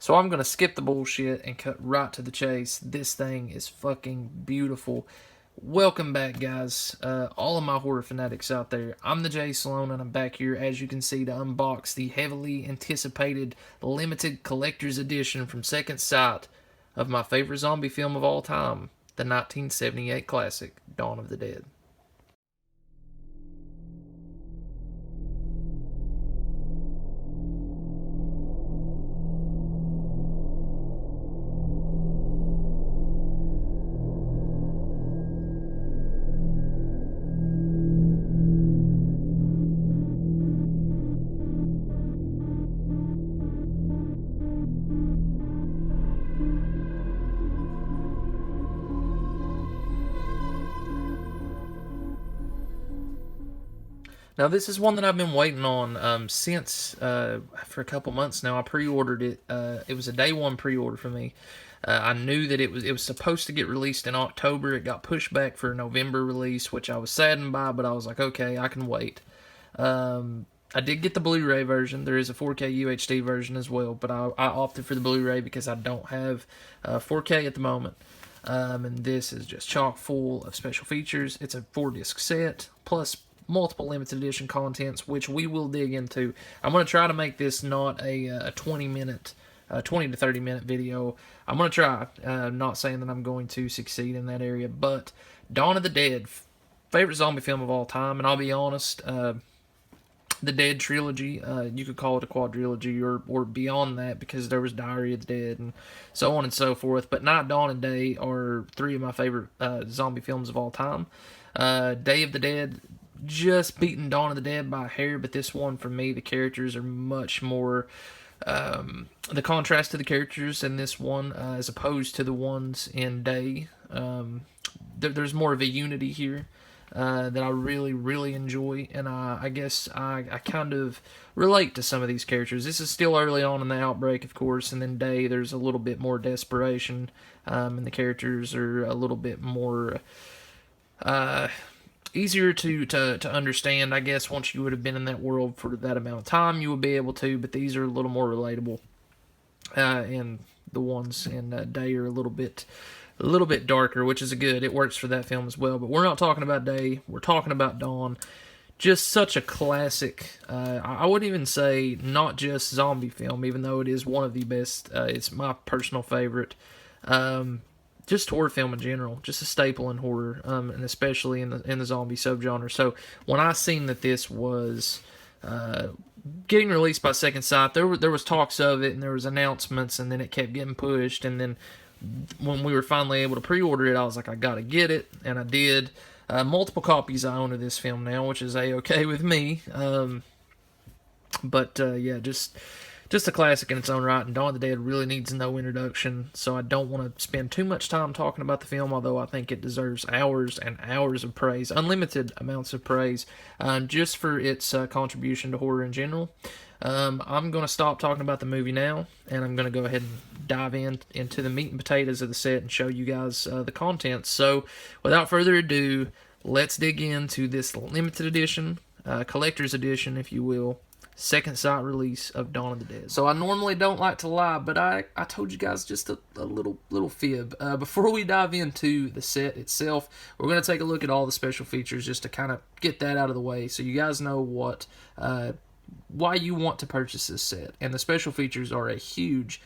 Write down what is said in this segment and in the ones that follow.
So I'm going to skip the bullshit and cut right to the chase. This thing is fucking beautiful. Welcome back, guys. All of my horror fanatics out there. I'm the Jay Sloan, and I'm back here, as you can see, to unbox the heavily anticipated limited collector's edition from Second Sight of my favorite zombie film of all time, the 1978 classic, Dawn of the Dead. Now, this is one that I've been waiting on since for a couple months now. I pre-ordered it. It was a day one pre-order for me. I knew that it was supposed to get released in October. It got pushed back for a November release, which I was saddened by, but I was like, okay, I can wait. I did get the Blu-ray version. There is a 4K UHD version as well, but I opted for the Blu-ray because I don't have 4K at the moment. And this is just chock full of special features. It's a 4-disc set, plus multiple limited edition contents, which we will dig into. I'm going to try to make this not a 20 to 30 minute video. I'm going to try. Not saying that I'm going to succeed in that area, but Dawn of the Dead, favorite zombie film of all time, and I'll be honest, the Dead trilogy, you could call it a quadrilogy or beyond that, because there was Diary of the Dead and so on and so forth. But Night, Dawn, and Day are three of my favorite zombie films of all time. Day of the Dead just beating Dawn of the Dead by a hair, but this one, for me, the characters are much more, the contrast to the characters in this one, as opposed to the ones in Day, there's more of a unity here that I really, really enjoy, and I guess I kind of relate to some of these characters. This is still early on in the outbreak, of course, and then Day, there's a little bit more desperation, and the characters are a little bit more easier to understand, I guess. Once you would have been in that world for that amount of time, you would be able to, but these are a little more relatable, and the ones in Day are a little bit darker, which is good. It works for that film as well. But we're not talking about Day. We're talking about Dawn. Just such a classic. I wouldn't even say not just zombie film, even though it is one of the best. It's my personal favorite. Just horror film in general, just a staple in horror, and especially in the zombie subgenre. So when I seen that this was getting released by Second Sight, there was talks of it, and there was announcements, and then it kept getting pushed, and then when we were finally able to pre-order it, I was like, I gotta get it, and I did. Multiple copies I own of this film now, which is a-okay with me. But yeah, just a classic in its own right, and Dawn of the Dead really needs no introduction, so I don't want to spend too much time talking about the film, although I think it deserves hours and hours of praise, unlimited amounts of praise, just for its contribution to horror in general. I'm going to stop talking about the movie now, and I'm going to go ahead and dive into the meat and potatoes of the set and show you guys the contents. So, without further ado, let's dig into this limited edition, collector's edition, if you will, Second Sight release of Dawn of the Dead. So I normally don't like to lie, but I told you guys just a little fib. Before we dive into the set itself, we're going to take a look at all the special features just to kind of get that out of the way, so you guys know why you want to purchase this set. And the special features are a huge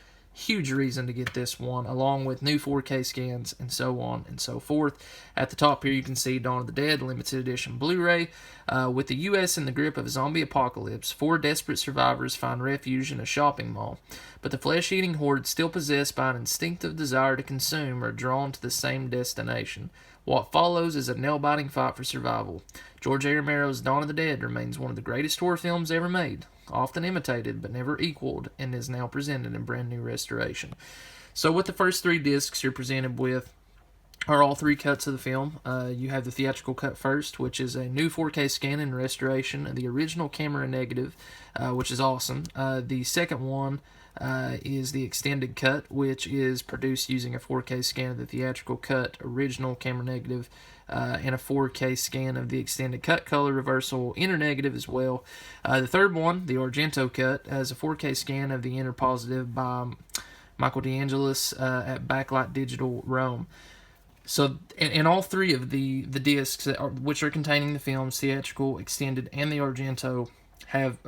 reason to get this one, along with new 4K scans and so on and so forth. At the top here, you can see Dawn of the Dead limited edition Blu-ray. With the U.S. in the grip of a zombie apocalypse, 4 desperate survivors find refuge in a shopping mall. But the flesh-eating horde, still possessed by an instinctive desire to consume, are drawn to the same destination. What follows is a nail-biting fight for survival. George A. Romero's Dawn of the Dead remains one of the greatest horror films ever made, often imitated but never equaled, and is now presented in brand new restoration. So with the first 3 discs you're presented with are all 3 cuts of the film. You have the theatrical cut first, which is a new 4K scan and restoration of the original camera negative, which is awesome. The second one is the extended cut, which is produced using a 4K scan of the theatrical cut, original camera negative, and a 4K scan of the extended cut color reversal inner negative as well. The third one, the Argento cut, has a 4K scan of the inner positive by Michael DeAngelis at Backlight Digital Rome. So, in all three of the discs, which are containing the films, theatrical, extended, and the Argento, have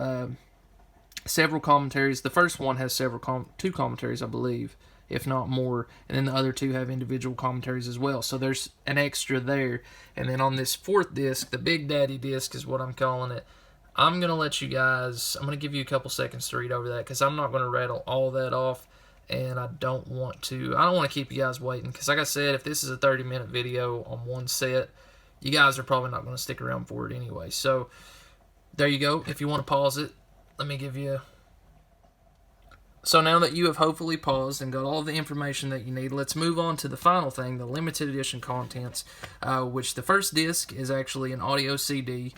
several commentaries. The first one has two commentaries, I believe, if not more, and then the other two have individual commentaries as well. So there's an extra there. And then on this fourth disc, the Big Daddy disc is what I'm calling it. I'm going to let you guys, I'm going to give you a couple seconds to read over that, because I'm not going to rattle all that off, and I don't want to keep you guys waiting, because like I said, if this is a 30-minute video on one set, you guys are probably not going to stick around for it anyway. So there you go. If you want to pause it, let me give you. So now that you have hopefully paused and got all the information that you need, let's move on to the final thing, the limited edition contents, which the first disc is actually an audio CD,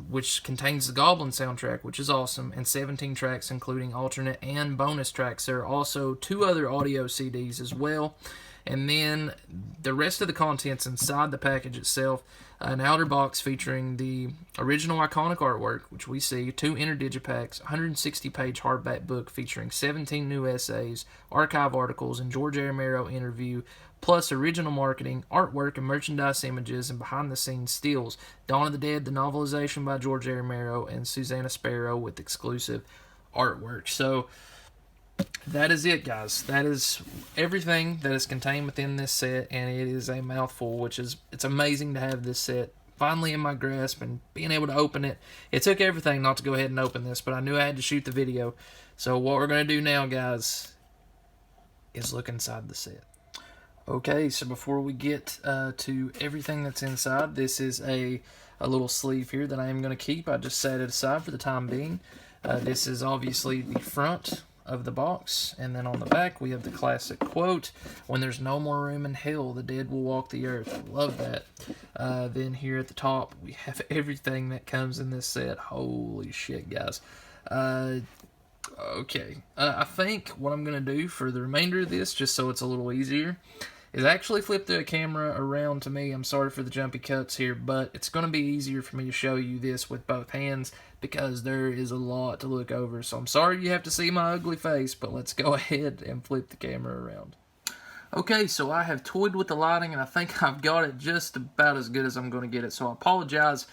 which contains the Goblin soundtrack, which is awesome, and 17 tracks, including alternate and bonus tracks. There are also 2 other audio CDs as well. And then the rest of the contents inside the package itself, an outer box featuring the original iconic artwork, which we see, 2 inner digipacks, 160-page hardback book featuring 17 new essays, archive articles, and George A. Romero interview, plus original marketing, artwork, and merchandise images and behind-the-scenes stills. Dawn of the Dead, the novelization by George A. Romero, and Susanna Sparrow with exclusive artwork. So that is it, guys. That is everything that is contained within this set, and it is a mouthful, it's amazing to have this set finally in my grasp and being able to open it. It took everything not to go ahead and open this, but I knew I had to shoot the video. So what we're going to do now, guys, is look inside the set. Okay, so before we get to everything that's inside, this is a little sleeve here that I am going to keep. I just set it aside for the time being. This is obviously the front of the box, and then on the back we have the classic quote, "When there's no more room in hell, the dead will walk the earth." I love that. Then here at the top we have everything that comes in this set. Holy shit, guys. Okay, I think what I'm going to do for the remainder of this, just so it's a little easier, is actually flip the camera around to me. I'm sorry for the jumpy cuts here, but it's going to be easier for me to show you this with both hands because there is a lot to look over. So I'm sorry you have to see my ugly face, but let's go ahead and flip the camera around. Okay, so I have toyed with the lighting, and I think I've got it just about as good as I'm going to get it. So I apologize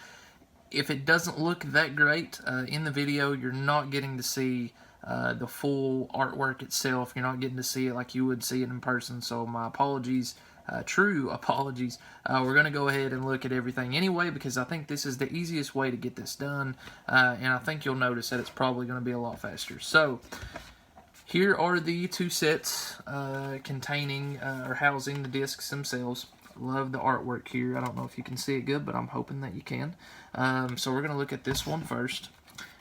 if it doesn't look that great in the video. You're not getting to see the full artwork itself. You're not getting to see it like you would see it in person, so my apologies, true apologies. We're going to go ahead and look at everything anyway, because I think this is the easiest way to get this done, and I think you'll notice that it's probably going to be a lot faster. So here are the 2 sets containing or housing the discs themselves. Love the artwork here. I don't know if you can see it good, but I'm hoping that you can. So we're going to look at this one first.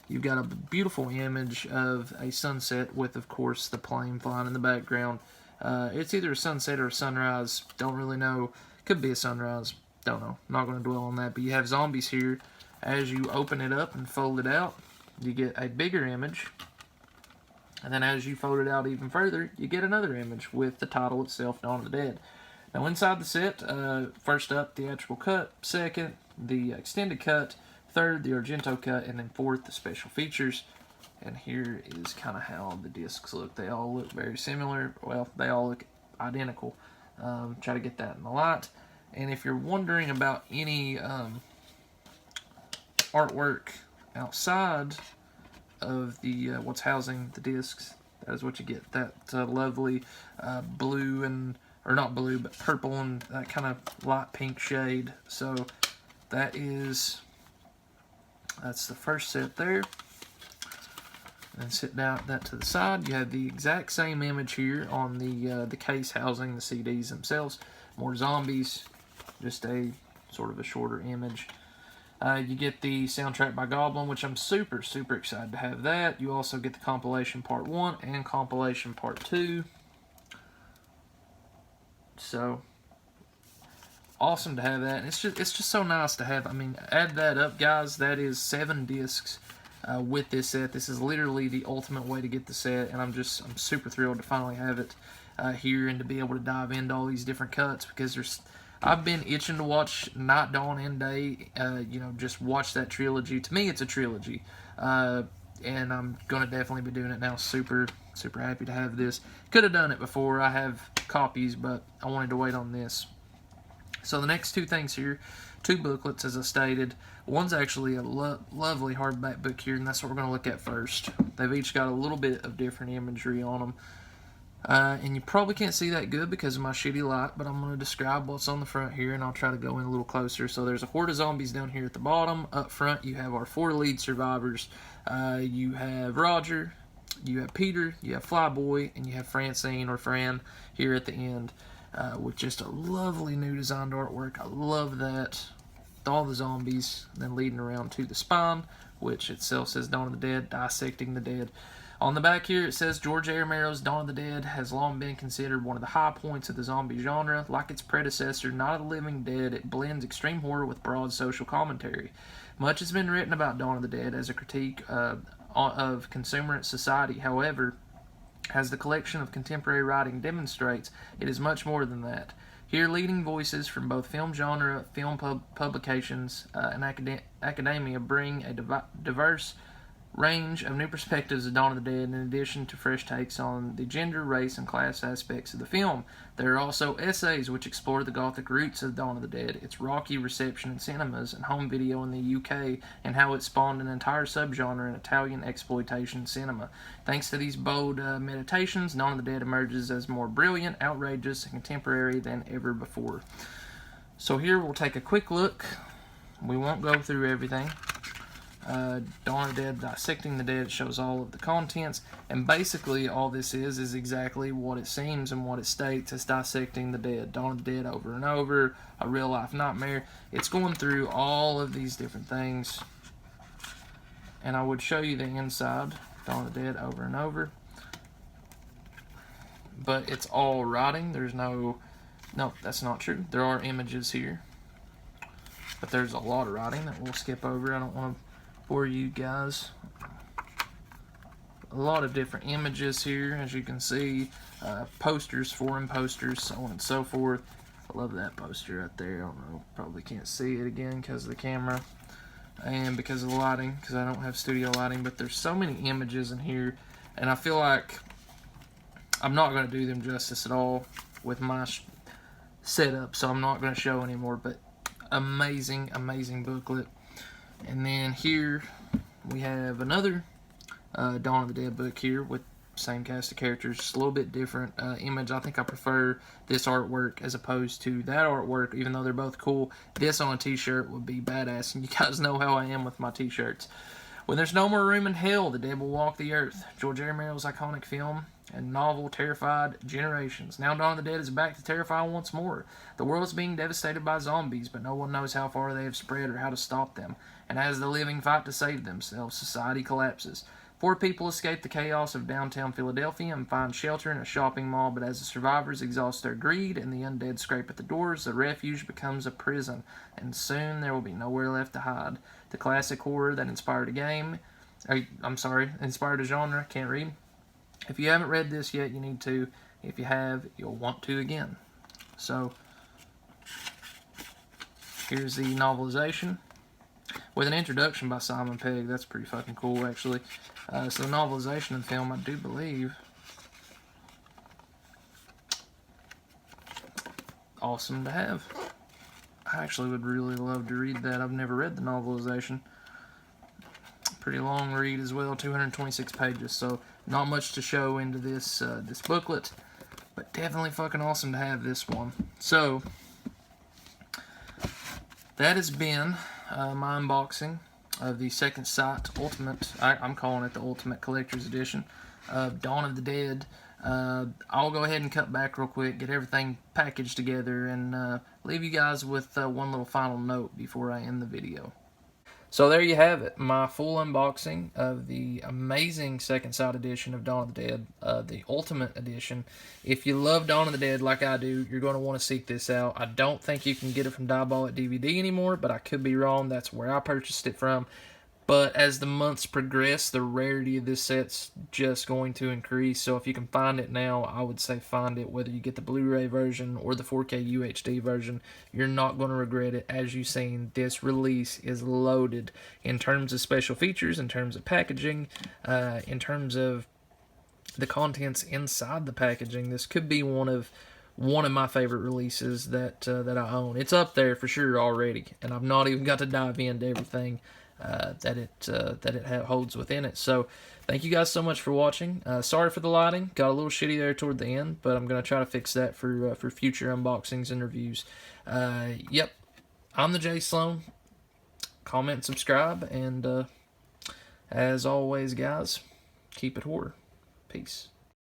You've got a beautiful image of a sunset with, of course, the plane flying in the background. It's either a sunset or a sunrise. Don't really know. Could be a sunrise. Don't know. Not going to dwell on that. But you have zombies here. As you open it up and fold it out, you get a bigger image. And then as you fold it out even further, you get another image with the title itself, Dawn of the Dead. Now inside the set, first up, theatrical cut. Second, the extended cut. Third, the Argento cut, and then fourth, the special features. And here is kind of how the discs look. They all look very similar. Well, they all look identical. Try to get that in the light. And if you're wondering about any artwork outside of the what's housing the discs, that is what you get. That lovely blue and, or not blue, but purple and that kind of light pink shade. So that's the first set there. And sit down that to the side. You have the exact same image here on the case housing the CDs themselves. More zombies, just a sort of a shorter image. You get the soundtrack by Goblin, which I'm super, super excited to have that. You also get the compilation part 1 and compilation part 2. So awesome to have that. And it's just so nice to have. I mean, add that up, guys. That is 7 discs with this set. This is literally the ultimate way to get the set, and I'm super thrilled to finally have it here and to be able to dive into all these different cuts, because I've been itching to watch Night, Dawn, and Day. You know, just watch that trilogy. To me, it's a trilogy. and I'm gonna definitely be doing it now. Super happy to have this. Could have done it before. I have copies, but I wanted to wait on this. So the next two things here, two booklets, as I stated. One's actually a lovely hardback book here, and that's what we're going to look at first. They've each got a little bit of different imagery on them. And you probably can't see that good because of my shitty light, but I'm going to describe what's on the front here, and I'll try to go in a little closer. So there's a horde of zombies down here at the bottom. Up front, you have our 4 lead survivors. You have Roger, you have Peter, you have Flyboy, and you have Francine or Fran here at the end. With just a lovely new designed artwork. I love that. All the zombies, then leading around to the spine, which itself says Dawn of the Dead, dissecting the dead. On the back here, it says George A. Romero's Dawn of the Dead has long been considered one of the high points of the zombie genre. Like its predecessor, Night of the Living Dead, it blends extreme horror with broad social commentary. Much has been written about Dawn of the Dead as a critique of consumer society. However, as the collection of contemporary writing demonstrates, it is much more than that. Here, leading voices from both film genre, film publications, and academia bring a diverse range of new perspectives of Dawn of the Dead, in addition to fresh takes on the gender, race, and class aspects of the film. There are also essays which explore the gothic roots of Dawn of the Dead, its rocky reception in cinemas and home video in the UK, and how it spawned an entire subgenre in Italian exploitation cinema. Thanks to these bold meditations, Dawn of the Dead emerges as more brilliant, outrageous, and contemporary than ever before. So here we'll take a quick look. We won't go through everything. Dawn of the Dead, Dissecting the Dead, shows all of the contents, and basically all this is exactly what it seems and what it states. It's dissecting the dead. Dawn of the Dead over and over, a real life nightmare. It's going through all of these different things, and I would show you the inside, Dawn of the Dead over and over, but it's all writing. There's no, that's not true. There are images here, but there's a lot of writing that we'll skip over. I don't want to for you guys. A lot of different images here, as you can see, posters, foreign posters, so on and so forth. I love that poster right there. I don't know, probably can't see it again because of the camera and because of the lighting, because I don't have studio lighting, but there's so many images in here, and I feel like I'm not going to do them justice at all with my setup, so I'm not going to show anymore, but amazing booklet. And then here we have another Dawn of the Dead book here with same cast of characters, just a little bit different image. I think I prefer this artwork as opposed to that artwork, even though they're both cool. This on a t-shirt would be badass, and you guys know how I am with my t-shirts. When there's no more room in hell, the dead will walk the earth. George A. Romero's iconic film and novel terrified generations. Now Dawn of the Dead is back to terrify once more. The world is being devastated by zombies, but no one knows how far they have spread or how to stop them. And as the living fight to save themselves, society collapses. 4 people escape the chaos of downtown Philadelphia and find shelter in a shopping mall, but as the survivors exhaust their greed and the undead scrape at the doors, the refuge becomes a prison, and soon there will be nowhere left to hide. The classic horror that inspired a game, inspired a genre, can't read. If you haven't read this yet, you need to. If you have, you'll want to again. So, here's the novelization with an introduction by Simon Pegg. That's pretty fucking cool, actually. So the novelization of the film, I do believe, awesome to have. I actually would really love to read that. I've never read the novelization. Pretty long read as well, 226 pages, so not much to show into this this booklet, but definitely fucking awesome to have this one. So, that has been my unboxing of the Second Sight Ultimate, I'm calling it the Ultimate Collector's Edition of Dawn of the Dead. I'll go ahead and cut back real quick, get everything packaged together, and leave you guys with one little final note before I end the video. So there you have it, my full unboxing of the amazing Second Sight edition of Dawn of the Dead, the Ultimate Edition. If you love Dawn of the Dead like I do, you're going to want to seek this out. I don't think you can get it from Diabolic DVD anymore, but I could be wrong. That's where I purchased it from. But as the months progress, the rarity of this set's just going to increase. So if you can find it now, I would say find it, whether you get the Blu-ray version or the 4K UHD version. You're not going to regret it. As you've seen, this release is loaded in terms of special features, in terms of packaging, in terms of the contents inside the packaging. This could be one of my favorite releases that I own. It's up there for sure already, and I've not even got to dive into everything that it holds within it. So thank you guys so much for watching. Sorry for the lighting, got a little shitty there toward the end, but I'm gonna try to fix that for future unboxings and reviews. Yep, I'm the Jay Sloan. Comment, subscribe, and as always, guys, keep it horror. Peace.